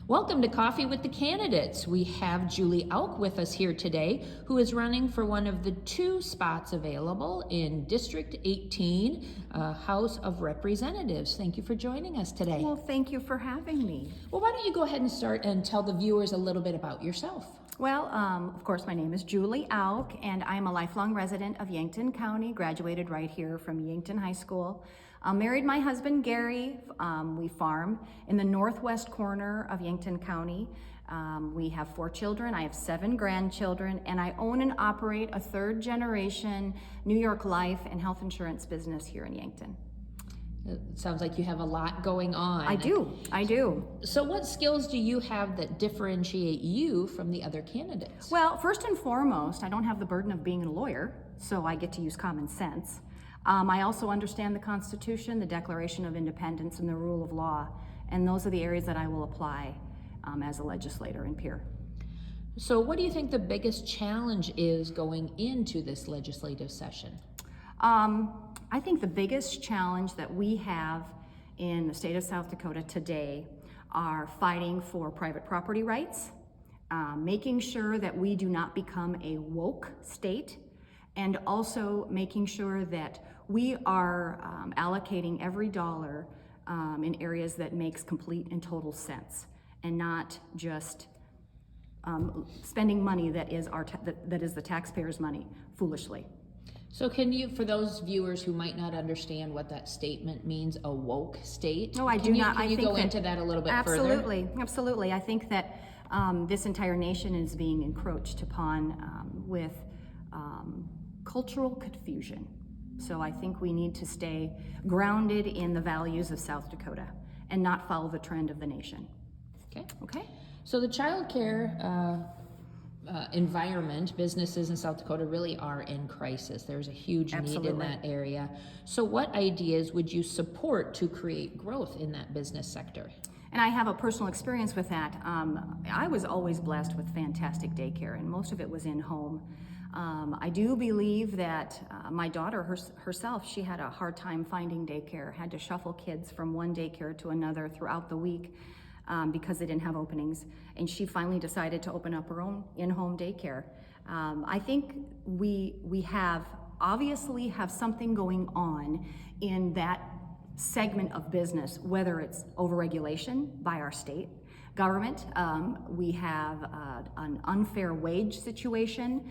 Welcome to Coffee with the Candidates. We have Julie Auch with us here today, who is running for one of the two spots available in District 18, House of Representatives. Thank you for joining us today. Well, thank you for having me. Well, why don't you go ahead and start and tell the viewers a little bit about yourself? Well, of course, my name is Julie Auch, and I'm a lifelong resident of Yankton County, graduated right here from Yankton High School. Married my husband, Gary. We farm in the northwest corner of Yankton County. We have 4 children. I have 7 grandchildren, and I own and operate a third-generation New York life and health insurance business here in Yankton. It sounds like you have a lot going on. I do. So what skills do you have that differentiate you from the other candidates? Well, first and foremost, I don't have the burden of being a lawyer, so I get to use common sense. I also understand the Constitution, the Declaration of Independence, and the rule of law, and those are the areas that I will apply as a legislator and peer. So what do you think the biggest challenge is going into this legislative session? I think the biggest challenge that we have in the state of South Dakota today are fighting for private property rights, making sure that we do not become a woke state, and also making sure that we are allocating every dollar in areas that makes complete and total sense, and not just spending money that is the taxpayers' money foolishly. So can you, for those viewers who might not understand what that statement means, a woke state? No, I do not. Can you go into that a little bit further? Absolutely. I think that this entire nation is being encroached upon with cultural confusion. So I think we need to stay grounded in the values of South Dakota and not follow the trend of the nation. Okay. So the childcare environment, businesses in South Dakota really are in crisis. There's a huge need in that area. So what ideas would you support to create growth in that business sector? And I have a personal experience with that. I was always blessed with fantastic daycare, and most of it was in home. I do believe that my daughter herself, she had a hard time finding daycare, had to shuffle kids from one daycare to another throughout the week because they didn't have openings. And she finally decided to open up her own in-home daycare. I think we obviously have something going on in that segment of business, whether it's overregulation by our state government, we have an unfair wage situation,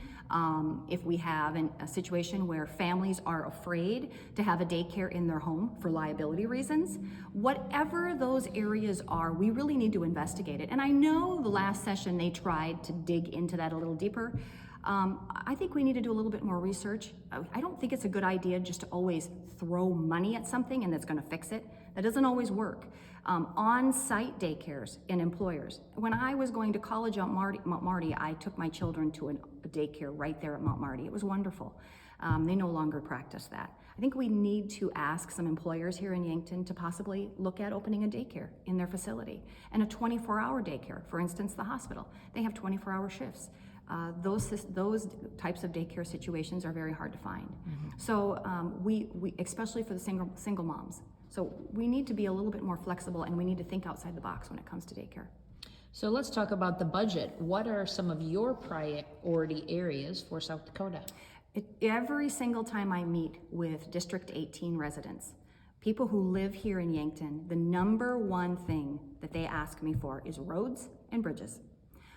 if we have a situation where families are afraid to have a daycare in their home for liability reasons, whatever those areas are, we really need to investigate it. And I know the last session they tried to dig into that a little deeper. I think we need to do a little bit more research. I don't think it's a good idea just to always throw money at something and that's going to fix it. That doesn't always work. On-site daycares and employers. When I was going to college at Mount Marty, I took my children to a daycare right there at Mount Marty. It was wonderful. They no longer practice that. I think we need to ask some employers here in Yankton to possibly look at opening a daycare in their facility, and a 24-hour daycare. For instance, the hospital. They have 24-hour shifts. Those types of daycare situations are very hard to find. Mm-hmm. So we especially for the single moms. So we need to be a little bit more flexible, and we need to think outside the box when it comes to daycare. So let's talk about the budget. What are some of your priority areas for South Dakota? Every single time I meet with District 18 residents, people who live here in Yankton, the number one thing that they ask me for is roads and bridges.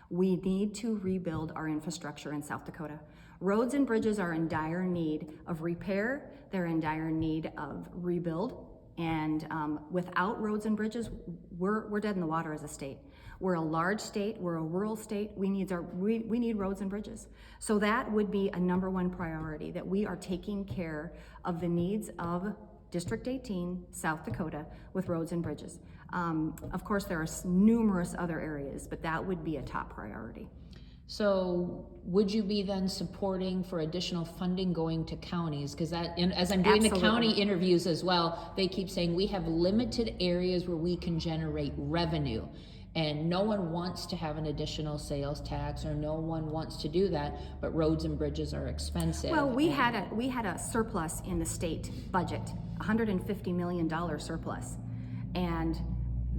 We need to rebuild our infrastructure in South Dakota. Roads and bridges are in dire need of repair. They're in dire need of rebuild. And without roads and bridges, we're dead in the water as a state. We're a large state, we're a rural state, we need roads and bridges. So that would be a number one priority, that we are taking care of the needs of District 18, South Dakota, with roads and bridges. Of course, there are numerous other areas, but that would be a top priority. So would you be then supporting for additional funding going to counties? Because that, and as I'm doing the county interviews as well, they keep saying we have limited areas where we can generate revenue. And no one wants to have an additional sales tax, or no one wants to do that, but roads and bridges are expensive. Well, we had a surplus in the state budget, $150 million surplus. And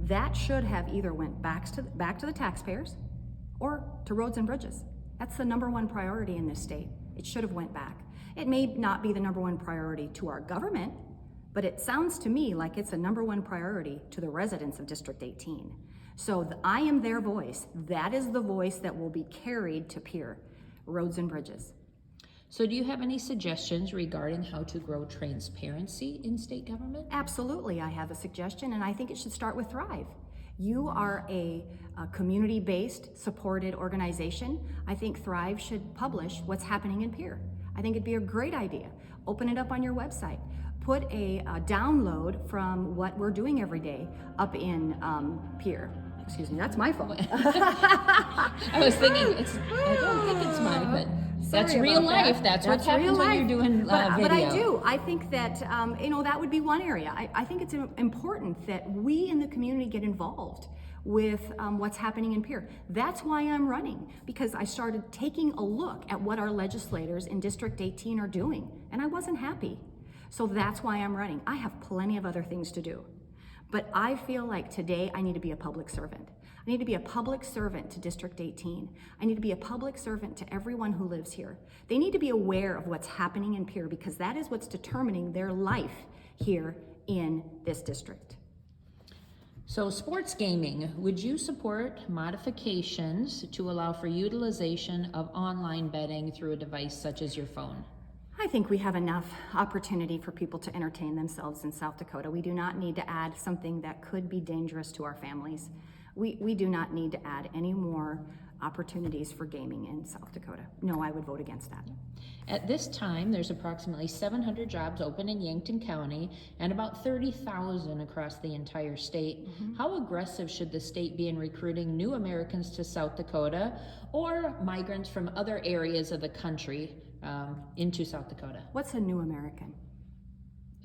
that should have either went back to the taxpayers or to roads and bridges. That's the number one priority in this state. It should have went back. It may not be the number one priority to our government, but it sounds to me like it's a number one priority to the residents of District 18. So I am their voice. That is the voice that will be carried to Pierre, roads and bridges. So do you have any suggestions regarding how to grow transparency in state government? Absolutely, I have a suggestion, and I think it should start with Thrive. You are a community-based, supported organization. I think Thrive should publish what's happening in Pierre. I think it'd be a great idea. Open it up on your website. Put a download from what we're doing every day up in Pierre. Excuse me, that's my phone. I was thinking, I don't think it's mine, but that's real life. That's what happens when you're doing video. But I do. I think that, that would be one area. I think it's important that we in the community get involved with what's happening in Pierre. That's why I'm running, because I started taking a look at what our legislators in District 18 are doing, and I wasn't happy. So that's why I'm running. I have plenty of other things to do. But I feel like today I need to be a public servant. I need to be a public servant to District 18. I need to be a public servant to everyone who lives here. They need to be aware of what's happening in Pierre, because that is what's determining their life here in this district. So sports gaming, would you support modifications to allow for utilization of online betting through a device such as your phone? I think we have enough opportunity for people to entertain themselves in South Dakota. We do not need to add something that could be dangerous to our families. We do not need to add any more opportunities for gaming in South Dakota. No, I would vote against that. At this time, there's approximately 700 jobs open in Yankton County and about 30,000 across the entire state. How aggressive should the state be in recruiting new Americans to South Dakota or migrants from other areas of the country into South Dakota? What's a new American?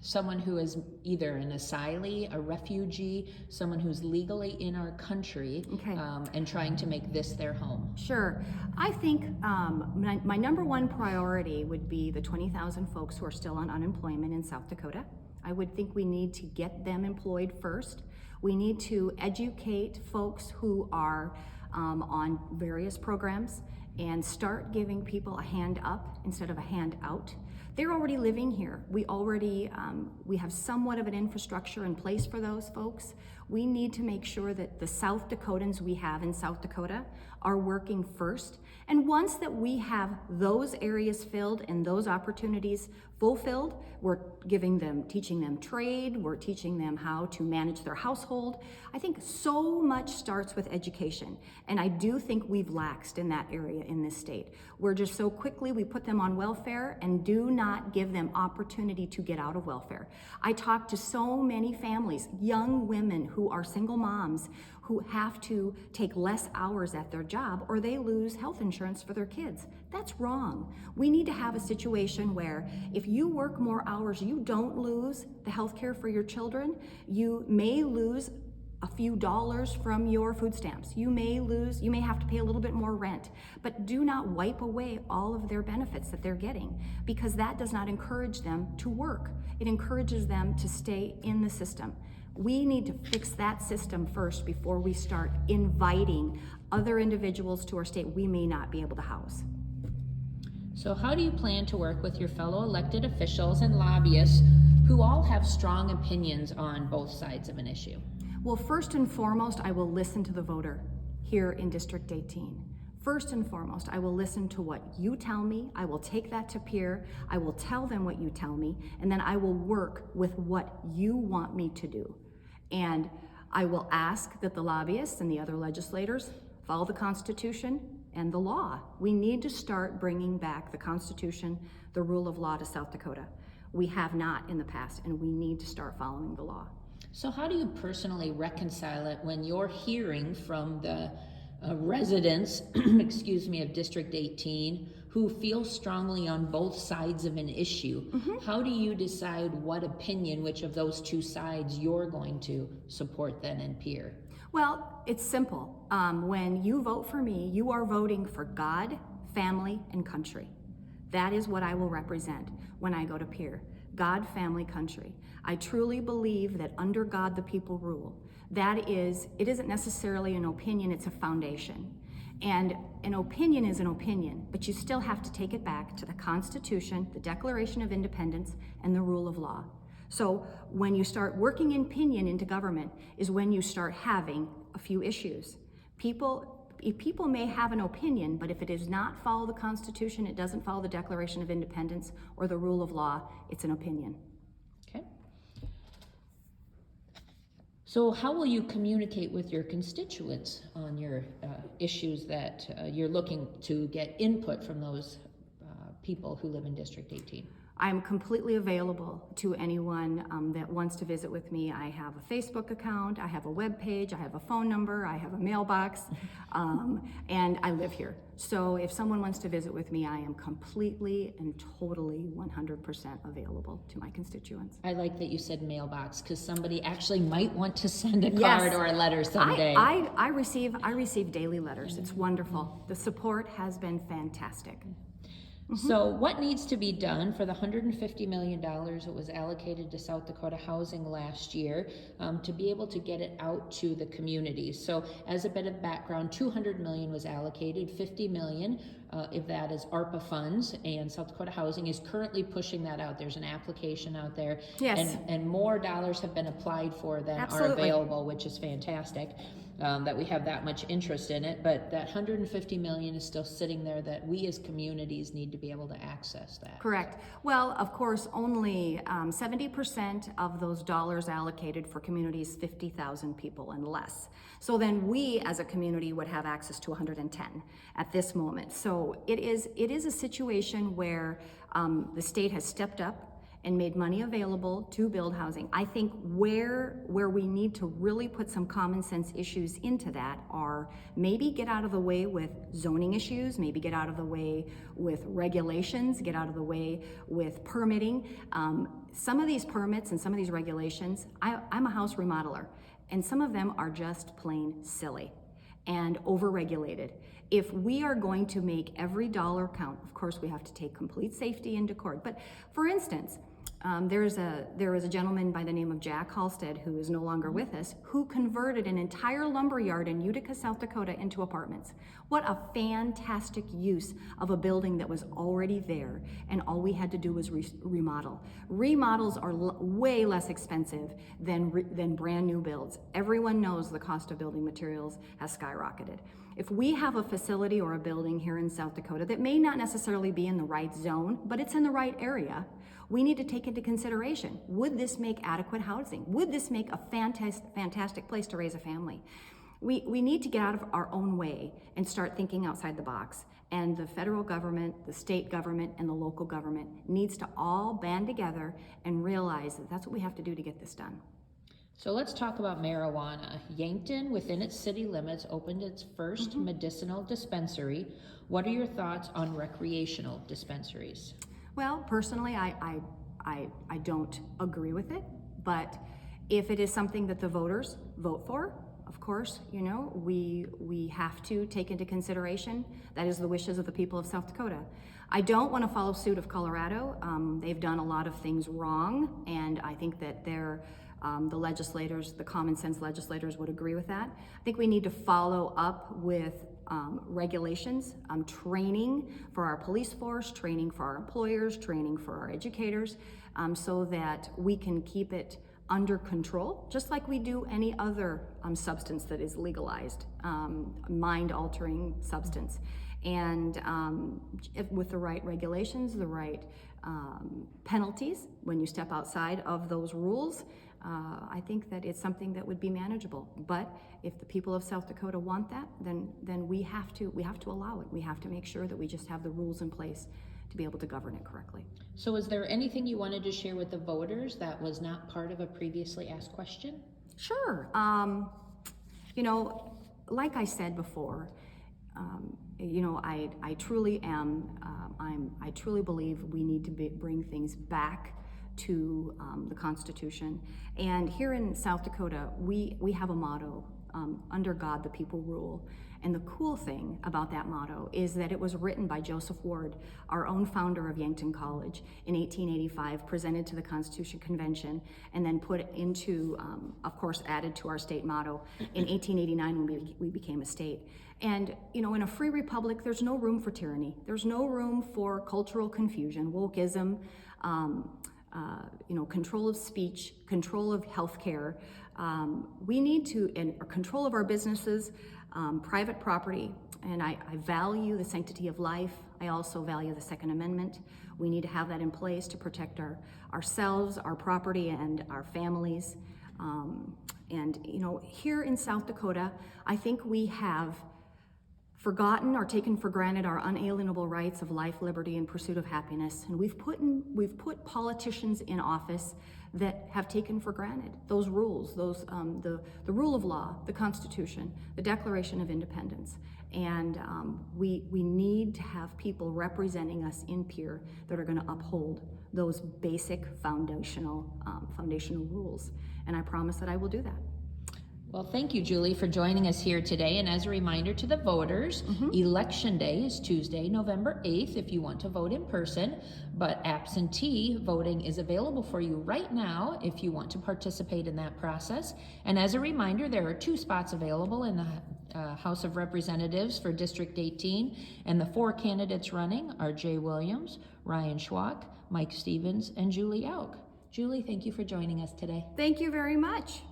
Someone who is either an asylee, a refugee, someone who's legally in our country, okay, and trying to make this their home. Sure. I think my number one priority would be the 20,000 folks who are still on unemployment in South Dakota. I would think we need to get them employed first. We need to educate folks who are on various programs and start giving people a hand up instead of a hand out. They're already living here. We have somewhat of an infrastructure in place for those folks. We need to make sure that the South Dakotans we have in South Dakota are working first. And once that we have those areas filled and those opportunities fulfilled, we're teaching them trade, we're teaching them how to manage their household. I think so much starts with education. And I do think we've laxed in that area in this state. We're just so quickly, we put them on welfare and do not give them opportunity to get out of welfare. I talk to so many families, young women who are single moms, who have to take less hours at their job or they lose health insurance for their kids. That's wrong. We need to have a situation where if you work more hours, you don't lose the health care for your children. You may lose a few dollars from your food stamps. You may have to pay a little bit more rent, but do not wipe away all of their benefits that they're getting, because that does not encourage them to work. It encourages them to stay in the system. We need to fix that system first before we start inviting other individuals to our state we may not be able to house. So how do you plan to work with your fellow elected officials and lobbyists who all have strong opinions on both sides of an issue? Well, first and foremost, I will listen to the voter here in District 18. First and foremost, I will listen to what you tell me. I will take that to Pierre. I will tell them what you tell me, and then I will work with what you want me to do. And I will ask that the lobbyists and the other legislators follow the Constitution and the law. We need to start bringing back the Constitution, the rule of law to South Dakota. We have not in the past, and we need to start following the law. So how do you personally reconcile it when you're hearing from the residents, of District 18 who feel strongly on both sides of an issue? How do you decide what opinion, which of those two sides you're going to support then in Pierre? Well, it's simple. When you vote for me, you are voting for God, family, and country. That is what I will represent when I go to Pierre. God, family, country. I truly believe that under God the people rule. It isn't necessarily an opinion, it's a foundation. And an opinion is an opinion, but you still have to take it back to the Constitution, the Declaration of Independence, and the rule of law. So when you start working in opinion into government is when you start having a few issues. People may have an opinion, but if it does not follow the Constitution, it doesn't follow the Declaration of Independence or the rule of law, it's an opinion. Okay. So how will you communicate with your constituents on your issues that you're looking to get input from those people who live in District 18? I'm completely available to anyone that wants to visit with me. I have a Facebook account, I have a web page, I have a phone number, I have a mailbox, and I live here. So if someone wants to visit with me, I am completely and totally 100% available to my constituents. I like that you said mailbox, because somebody actually might want to send a card or a letter someday. I receive daily letters. It's wonderful. The support has been fantastic. So what needs to be done for the $150 million that was allocated to South Dakota housing last year to be able to get it out to the communities? So as a bit of background, $200 million was allocated, $50 million if that is ARPA funds, and South Dakota Housing is currently pushing that out. There's an application out there, yes, and more dollars have been applied for than Absolutely. are available, which is fantastic. That we have that much interest in it, but that $150 million is still sitting there that we as communities need to be able to access that. Correct. Well, of course, only 70% of those dollars allocated for communities 50,000 people and less. So then we as a community would have access to 110 at this moment. So it is a situation where the state has stepped up and made money available to build housing. I think where we need to really put some common sense issues into that are maybe get out of the way with zoning issues, maybe get out of the way with regulations, get out of the way with permitting. Some of these permits and some of these regulations, I'm a house remodeler, and some of them are just plain silly and overregulated. If we are going to make every dollar count, of course we have to take complete safety into court. But for instance, there is a gentleman by the name of Jack Halstead, who is no longer with us, who converted an entire lumber yard in Utica, South Dakota into apartments. What a fantastic use of a building that was already there, and all we had to do was remodel. Remodels are way less expensive than brand new builds. Everyone knows the cost of building materials has skyrocketed. If we have a facility or a building here in South Dakota that may not necessarily be in the right zone, but it's in the right area, we need to take into consideration, would this make adequate housing? Would this make a fantastic place to raise a family? We need to get out of our own way and start thinking outside the box. And the federal government, the state government, and the local government needs to all band together and realize that that's what we have to do to get this done. So let's talk about marijuana. Yankton, within its city limits, opened its first medicinal dispensary. What are your thoughts on recreational dispensaries? Well, personally, I don't agree with it, but if it is something that the voters vote for, of course, you know, we have to take into consideration that is the wishes of the people of South Dakota. I don't want to follow suit of Colorado. They've done a lot of things wrong, and I think that the legislators, the common sense legislators, would agree with that. I think we need to follow up with regulations, training for our police force, training for our employers, training for our educators, so that we can keep it under control, just like we do any other substance that is legalized, mind-altering substance. And with the right regulations, the right penalties, when you step outside of those rules, I think that it's something that would be manageable. But if the people of South Dakota want that, then we have to allow it. We have to make sure that we just have the rules in place to be able to govern it correctly. So is there anything you wanted to share with the voters that was not part of a previously asked question? Sure. You know, like I said before, you know, I truly am, I truly believe we need to bring things back to the Constitution. And here in South Dakota, we have a motto under God, the people rule. And the cool thing about that motto is that it was written by Joseph Ward, our own founder of Yankton College, in 1885, presented to the Constitution Convention, and then put into, of course, added to our state motto in 1889 when we became a state. And, you know, in a free republic, there's no room for tyranny. There's no room for cultural confusion, wokeism, you know, control of speech, control of healthcare. We need to, and control of our businesses, private property, and I value the sanctity of life. I also value the Second Amendment. We need to have that in place to protect ourselves, our property, and our families. And, you know, here in South Dakota, I think we have forgotten or taken for granted our unalienable rights of life, liberty, and pursuit of happiness. And we've put politicians in office that have taken for granted those rules, the rule of law, the Constitution, the Declaration of Independence. And we need to have people representing us in Pierre that are going to uphold those basic foundational rules. And I promise that I will do that. Well, thank you, Julie, for joining us here today. And as a reminder to the voters, Election Day is Tuesday, November 8th, if you want to vote in person. But absentee voting is available for you right now if you want to participate in that process. And as a reminder, there are 2 spots available in the House of Representatives for District 18. And the 4 candidates running are Jay Williams, Ryan Schwach, Mike Stevens, and Julie Auch. Julie, thank you for joining us today. Thank you very much.